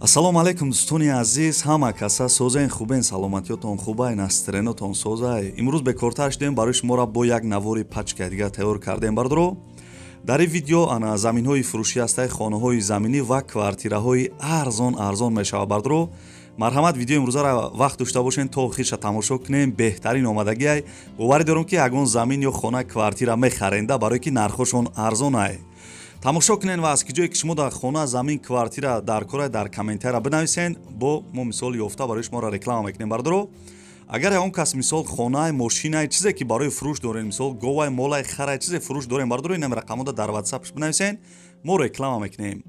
Ассалому алайкум дӯстони азиз, ҳама каса созаен хубен, саломатиётон хубай, настренотон созай. Имрӯз бекортар шудем барои шуморо бо як навори пачка дига тайёр кардем бардро. Дар ин видео ана заминҳои фурӯшӣ ҳастаи хонаҳои заминӣ ва квартираҳои арзон мешавад бардро. Марҳамат видео имрӯзаро вақт дошта бошен то охирша тамошо кунем. Беҳтарин омадагиай. Боварӣ дорам ки ягон замин ё хона квартира мехаренда барое ки нархошон арзон ай. тамошо кунен ва аз ки ҷое ки шумо дар хона замин квартира дар кора дар комментария бинависен, бо мо мисол ёфта барои шуморо реклама мекунем бардро. Агар ягон кас мисол хонае, мошинае, чизе ки барои фурӯш дорем, мисол говае, молае, харае, чизе фурӯш дорем бардро, инам рақамода дар WhatsApp бинависен, мо реклама мекунем.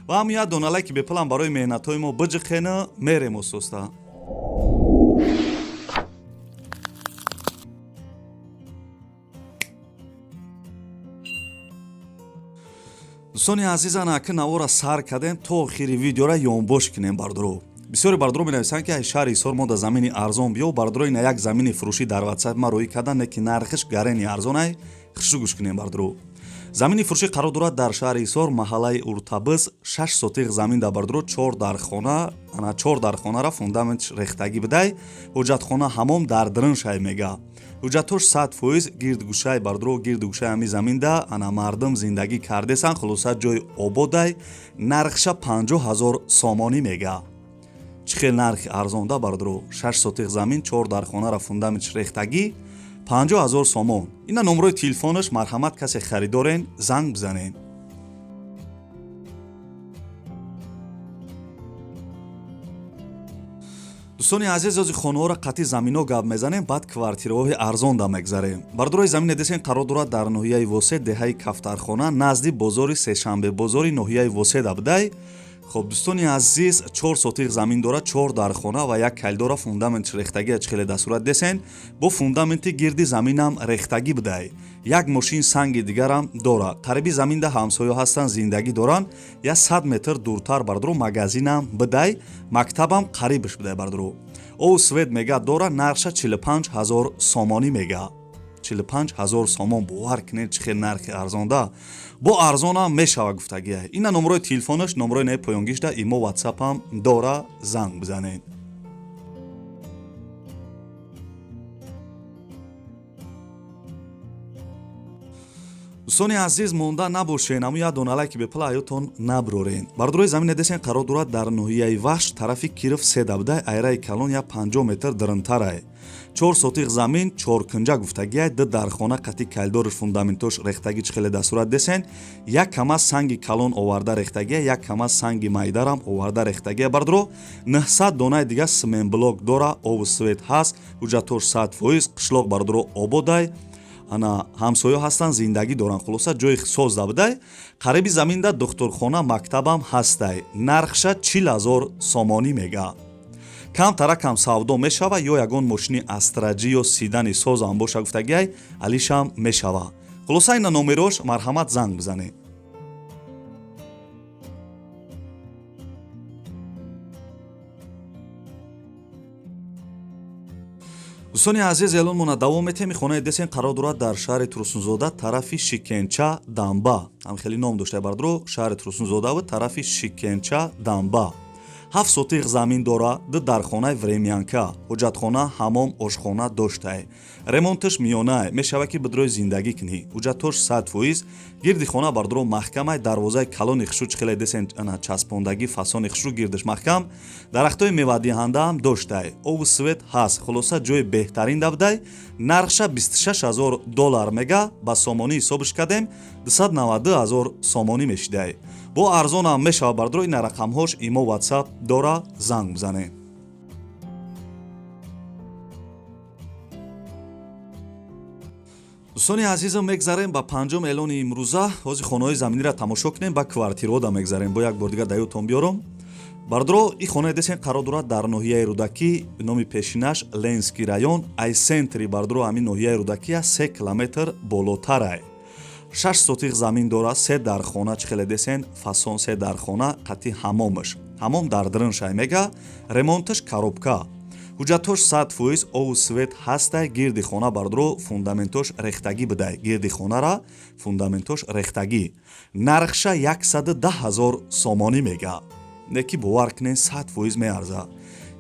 ва ҳам як дона лайки беплан барои меҳнатҳои мо биҷиқена мерем ососта. дӯстони азизан, аки навора сар кардем то охири видеора ёнбош кунем бардро. бисёре бардро менависанд ки ай шаҳри Ҳисор мо да замини арзон биё, бардро ина як замини фурӯшӣ дар WhatsApp ма рӯй кардан, неки нархиш гарени арзон ай, хишу гӯш кунем бардро. замини фурӯшӣ қарор дорад дар шаҳри Ҳисор, маҳаллаи Уртабыз, 6 сотиқ замин да бардро, 4 дар хона, ана 4 дар хонара фундаментиш рехтагӣ бидай, ҳоҷатхона ҳамом дар дриншай мега. ҳуҷҷатош 100% гирдгӯшаи бардро, гирдгӯшаи ҳами заминда ана мардум зиндагӣ кардесан, хулоса ҷой ободай, нархша 50 000 сомонӣ мега. чӣ хел нархи арзонда бардро, 6 сотиқ замин, 4 дар хонара фундаментиш рехтагӣ, 50 000 сомон. ина номрои телефонаш, марҳамат касе харидорен, занг бизанен. дӯстони азиз, ози хонаҳоро қатъи заминҳо гап мезанем, баъд квартираҳои арзон да мегзарем. бардрои замине десен қарор дорад дар ноҳияи Восе, деҳаи Кафтархона, назди бозори Сешанбе бозори ноҳияи Восе да будай. хоб дӯстони азиз, 4 сотиқ замин дорад, 4 дар хона ва як калдора фундаментиш рехтагия чхеле да сурат десен, бо фундаменти гирди заминам рехтагӣ будай. як мошин санги дигарам дора. қариби заминда ҳамсоё ҳастанд, зиндагӣ доранд. я 100 метр дуртар бардро магазинам будай, мактабам қарибиш будай бардро. о свет мега дора, нархша 45 000 сомонӣ мега. 45 000 сомон, бовар кунед чӣ хел нархи арзонда. бо арзонам мешава гуфтагия. ина номрои телефонаш, номрои наи поёнгишда, имо WhatsApp-ам дора, занг бизанед. дӯстони азиз, монда набошен, аммо як дона лайки бепла аётон наброрен. бардрои замине десен қарор дорад дар ноҳияи Вахш, тарафи Киров седа будай, айраи калон як 50 метр диринтарай. 4 сотиқ замин, 4 кунҷа гуфтагиай, ду дар хона қатъи калдори фундаментош рехтагӣ чхеле да сурат десен, як кама санги калон оварда рехтагия, як кама санги майдарам оварда рехтагия бардро. 900 донаи дига смен блок дора, ову свет ҳаст, ҳуҷҷатош 100%, қишлоқ бардро ободай, ана ҳамсоё ҳастанд, зиндагӣ доранд, хулоса ҷои соз да будай. қариби заминда духтурхона, мактабам ҳастай. нархша 40 000 сомонӣ мега. камтара кам савдо мешава, ё ягон мошини астраҷӣ ё сидани созам боша гуфтагиай, алишам мешава. хулоса ина номерош, марҳамат занг бизанед. дӯстони азиз, эълонмона давом метем. хонае десен қарор дорад дар шаҳри Турсунзода, тарафи Шикенча Дамба. ҳам хеле ном доштае бардро, шаҳри Турсунзода ва тарафи Шикенча Дамба. 7 сотиқ замин дора, ду дар хонаи времянка, ҳуҷҷатхона, ҳамом, ошхона доштае. ремонтиш миёнае, мешава ки бидрои зиндагӣ кунӣ. ҳуҷҷатош 100%, гирди хона бардро маҳкамай, дарвозаи калони хишу чхеле десен часпондагӣ, фасони хишу гирдиш маҳкам, дарахтои мевадиҳандаам доштае. ову свет ҳаст, хулоса ҷои беҳтарин да будай. нархша 26 000 доллар мега, ба сомонӣ ҳисобиш кардем, 292 000 сомонӣ мешидай. бо арзонам мешава бардро, ина рақамҳош имо WhatsApp дора, занг бизанед. дӯстони азизам, мегзарем ба панҷум эълони имрӯза. ҳозир хонаҳои заминиро тамошо кунем, ба квартираҳо да мегзарем. бо як бор дига даётон биёрам. бардро ин хонае десен қарор дорад дар ноҳияи Рӯдакӣ, номи пешинаш Ленский район, айсентри бардро ҳамин ноҳияи Рӯдакӣ 3 километр болотарай. 6 сотиқ замин дора, 3 дар хона чхеле десен, фасон 3 дар хона, қатъи ҳамомаш. ҳамом дар дриншай мега, ремонтиш коробка. ҳуҷҷатош 100%, ову свет ҳастай, гирди хона бардро фундаментош рехтагӣ будай. гирди хонара фундаментош рехтагӣ. нархша 110 000 сомонӣ мега. неки бовар кунед 100% меарзад.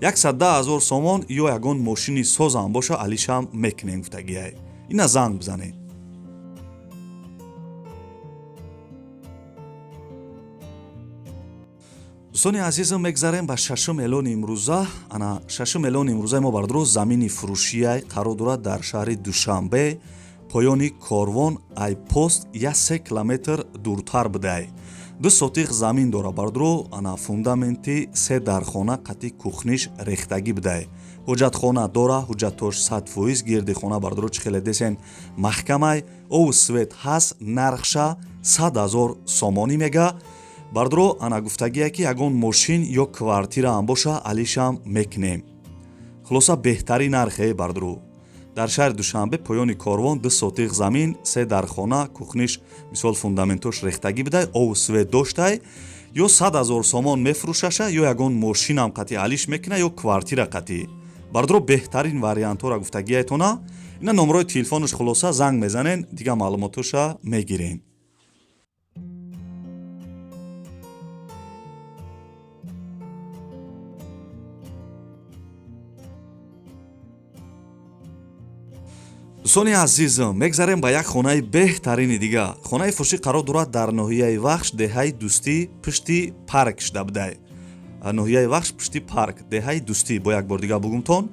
110,000 сомон ё ягон мошини созам боша алишам мекунем гуфтагиай. ина занг бизанед. дӯстони азизам, мегзарем ба шашум эълони имрӯза. ана шашум эълони имрӯзаи мо бардурӯз замини фурӯшияй қарор дорад дар шаҳри Душанбе. поёни корвон айпост 1 километр дуртар будай. 2 сотиқ замин дора бардурӯ. ана фундаменти 3 дархона қати кухниш рехтагӣ будай. ҳуҷҷатхона дора, ҳуҷҷатош 100%, гирди хона бардурӯ чихеле десен маҳкамай ов свет ҳаст, нархша 100,000 сомонӣ мега. бардурӯ ана гуфтагие ки ягон мошин ё квартира ҳам боша алишам мекунем. хулоса беҳтарин нархе бардурӯ. дар шаҳри Душанбе поёни корвон 2 сотиқ замин, 3 дархона, кухниш мисол фундаментош рехтагӣ будай, ову свет доштай, ё 100,000 сомон мефурӯшаша, ё ягон мошинам қати алиш мекуна, ё квартира қати. бардурӯ беҳтарин вариантҳоро гуфтагиятона. ина номерои телефонош хулоса занг мезанен, дига маълумотоша мегирен. дӯстони азизам, мегзарем ба як хонаи беҳтарини дига. хонаи фурӯшӣ қарор дорад дар ноҳияи Вахш, деҳаи Дӯстӣ, пишти парк шуда будай. ноҳияи Вахш, пишти парк, деҳаи Дӯстӣ. бо як бор дига бугумтон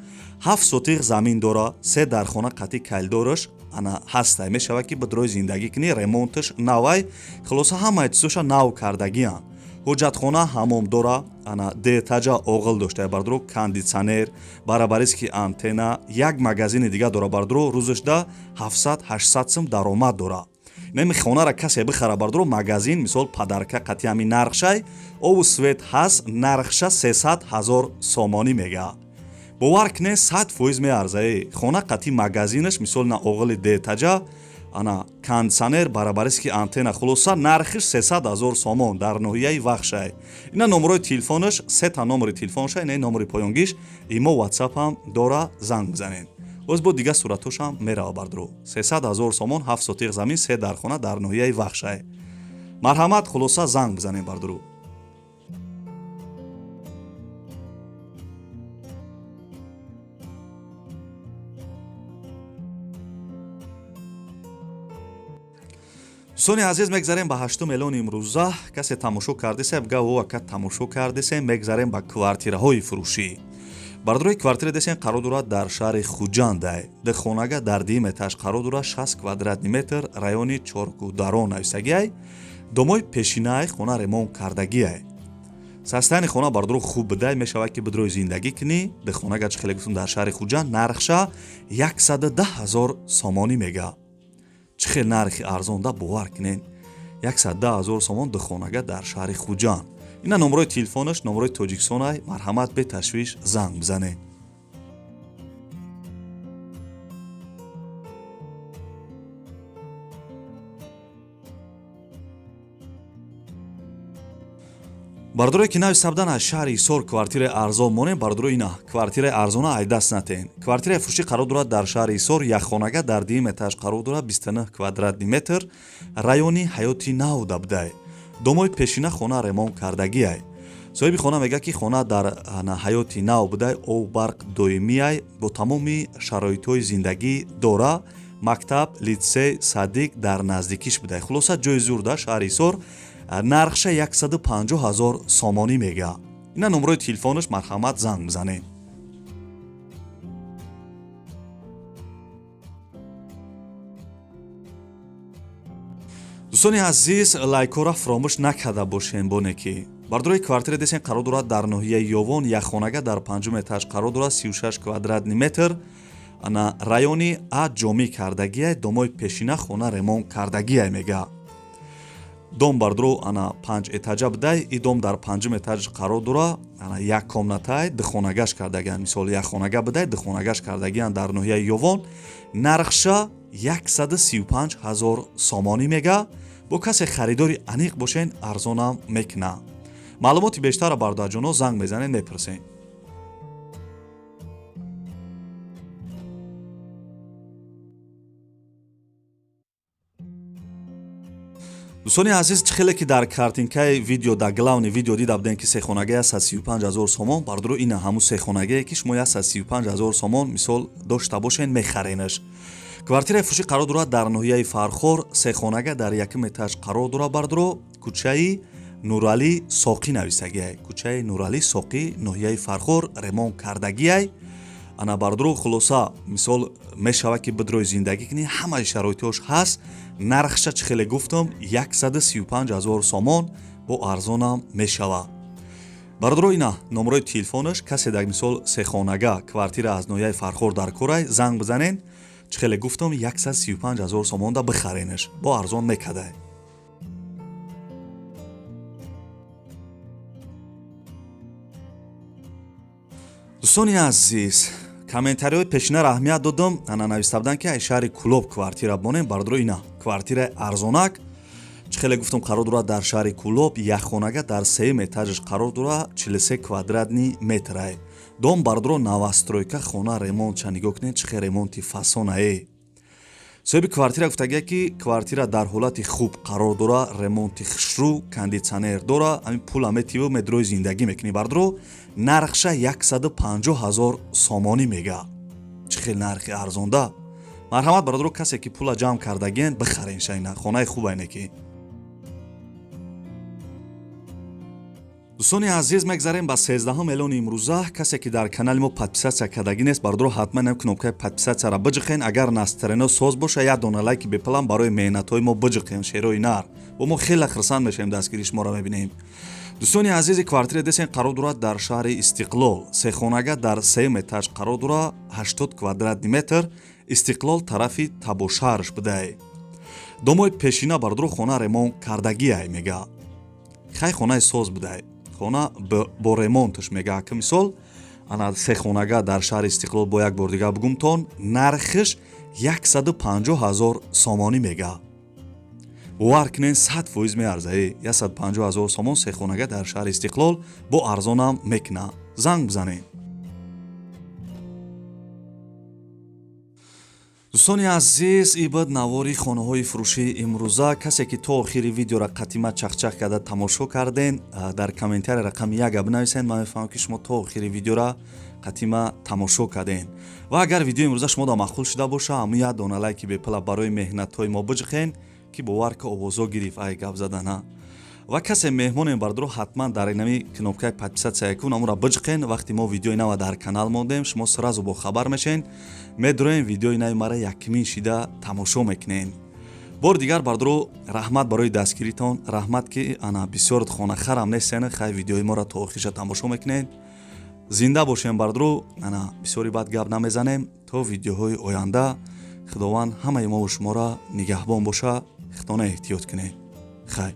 7 сотиқ замин дора, 3 дархона қати кайлдораш ана ҳастай. мешавад ки бидрои зиндагӣ кунӣ, ремонташ навай, хулоса ҳамаи чизоша нав кардагиян. ҳуҷҷатхона ҳамом дора, ана деэтаҷа оғил доштай бардурӯ, кондитсионер, барабариски антенна, як магазини дига дора бардурӯ, рӯзашда 700-800 сум даромад дора. нами хонара касе бихара бардурӯ, магазин мисол падарка қати ҳами нархшай, ову свет ҳаст, нархша 300,000 сомонӣ мега. бовар кунед 100% меарзаи. хона қати магазинаш мисол на оғили деэтаҷа, ана кондитсионер, барабариски антенна, хулоса нархиш 300,000 сомон дар ноҳияи Вахшай. ина номерои телефонаш, 3 та номери телефонша, ина номери поёнгиш, имо WhatsApp ҳам дора, занг бизанед. боз бо дига суратошам мерава бардурӯ. 300,000 сомон, 7 сотиқ замин, 3 дархона дар ноҳияи Вахшай. марҳамат, хулоса занг бизанед бардурӯ. дӯстони азиз, мегзарем ба 8 эълони имрӯза. касе тамошо кардеса, бигав вака тамошо кардесем, мегзарем ба квартираҳои фурӯшӣ. бардурои квартира десен қарор дорад дар шаҳри Хуҷандай. дихонага дар 2 этаж қарор дорад, 6 квадратни метр, райони Чоркӯдарон нависагиай. домои пешинаи хона ремонт кардагиай. састаи хона бардуро хуб будай, мешавад ки бидрои зиндагӣ кунӣ. дихонага чихеле гуфтам дар шаҳри Хуҷанд, нархша 110,000 сомонӣ мега. чихел нархи арзонда бовар кунед. 110,000 сомон дихонага дар шаҳри Хуҷанд. ина номерои телефонаш, номерои Тоҷикистонай, марҳамат беташвиш занг бизанед. бардурои ки нависабдан аз шаҳри Ҳисор квартираи арзон монем, бардуро ина квартираи арзона айдаст натен. квартираи фурӯшӣ қарор дорад дар шаҳри Ҳисор, якхонага дар 2 этаж қарор дорад, 29 квадратни метр, райони Ҳаёти Нав дабдай. домои пешина хона ремонт кардагиай. соҳиби хона мега ки хона дар Ҳаёти Нав будай, об барқ доимиай, бо тамоми шароитҳои зиндагӣ дора, мактаб, литсей, садик дар наздикиш будай. хулоса ҷои зурда шаҳри Ҳисор, нархша 150,000 сомонӣ мега. ина номерои телефонаш, марҳамат занг бизанед. дӯстони азиз, лайкора фаромӯш накарда бошем боне ки бардурои квартира десен қарор дорад дар ноҳияи Ёвон, якхонага дар 5 этаж қарор дорад, 36 квадратни метр, ана райони ҷомӣ кардагиай, домои пешина хона ремонт кардагиай мега. дом бардуро ана 5 этажа будай, и дом дар 5 этаж қарор дора, ана як комнатай дихонагаш кардагиан, мисол якхонага будай, дихонагаш кардагиан дар ноҳияи Ёвон, нархша 135,000 сомонӣ мега. бо касе харидори аниқ бошен, арзонам мекуна. маълумоти бештара бар даҷоно занг мезанед, мепурсен. дӯстони азиз, чихеле ки дар картинкаи видео дар главни видео дида будем ки сехонагия 135 000 сомон, бардуро ина ҳамун сехонагие ки шумо 135 000 сомон мисол дошта бошен мехаренаш. Квартираи фурӯшӣ қарор дорад дар ноҳияи Фархор, сехонага дар якум этаж қарор дорад. бардуро кӯчаи Нуралӣ Соқӣ нависагиай, кӯчаи Нуралӣ Соқӣ, ноҳияи Фархор, ремонт кардагиай. ана бардуро хулоса мисол мешавад ки бидрои зиндагӣ кунӣ, ҳамаи шароитош ҳаст. нархша чӣ хеле гуфтам 135 000 сомон, бо арзонам мешавад. бардуро ина номерои телефонаш, касе дар мисол сехонага квартира аз ноҳияи Фархор дар корай, занг бизанен, чӣ хеле гуфтам 135 000 сомонда бихаренаш, бо арзон мекадай. дӯстони азиз, комментариҳои пешина аҳамият додам. ана нависта буданд ки ай шаҳри Кӯлоб квартира бонем. бардуро ина квартираи арзонак, чӣ хеле гуфтам қарор дорад дар шаҳри Кӯлоб, якхонага дар сеюм этажаш қарор дорад, 43 квадратни метрай. дом бардуро новостройка, хона ремонтша нигоҳ кунед, чӣ хеле ремонти фасонае. соҳиби квартира гуфтагия ки квартира дар ҳолати хуб қарор дорад, ремонти хушрӯ, кондитсионер дорад, ҳамин пула метиву медрои зиндагӣ мекунӣ. бардуро нархша 150 000 сомонӣ мега. чӣ хел нархи арзонда. марҳамат бардуро, касе ки пула ҷамъ кардагиен бихарен шайна, хонаи хуб айне ки. дӯстони азиз, мегзарем ба 13 элони имрӯза. касе ки дар канали мо подписатсия кардагӣ нест, бардуро ҳатман ин кнопкаи подписатсияро биҷиқен. агар настрено соз боша, як дона лайки беплан барои меҳнатҳои мо биҷиқен. шерои нар бо мо хеле хурсанд мешавем дастгири шуморо мебинем. дӯстони азизи, квартира десен қарор дорад дар шаҳри Истиқлол, сехонага дар сеюм этаж қарор дорад, 80 квадратни метр, Истиқлол тарафи Табошаҳрш будай. домои пешина бардуро хона ремонт кардагиай мега. хай хонаи соз будай, хона бо ремонтш мега. ки мисол ана сехонага дар шаҳри Истиқлол, бо як бор дига бугумтон, нархиш 150 000 сомонӣ мега. бовар кунен 100% меарзаи 150 000 сомон сехонага дар шаҳри Истиқлол, бо арзонам мекуна. занг бизанен. дӯстони азиз, ин буд навори хонаҳои фурӯшии имрӯза. касе ки то охири видеоро қатима чахчах карда тамошо карден, дар комментари рақами 1 бинависен. ман мефаҳмам ки шумо то охири видеоро қатима тамошо карден. ва агар видеои имрӯза шумода маъқул шуда боша, ҳамун як дона лайки бепла барои меҳнатҳои мо биҷиқен, ки бовар ки овозо гирифт ай гап задана. ва касе меҳмонем бардуро ҳатман дар инами кнопкаи подписатсия кун, амура биҷиқен. вақти мо видеои нава дар канал мондем, шумо сразу бо хабар мешен. медоем видеои нави мара якмин шида тамошо мекунен. бори дигар бардуро раҳмат барои дастгиритон. раҳмат ки ана бисёр хонахарам нестен, хай видеои моро то охирша тамошо мекунен. зинда бошем бардуро, ана бисёри бад гап намезанем. то видеоҳои оянда, худованд ҳамаи мо шуморо нигаҳбон боша. худона эҳтиёт кунед. хай.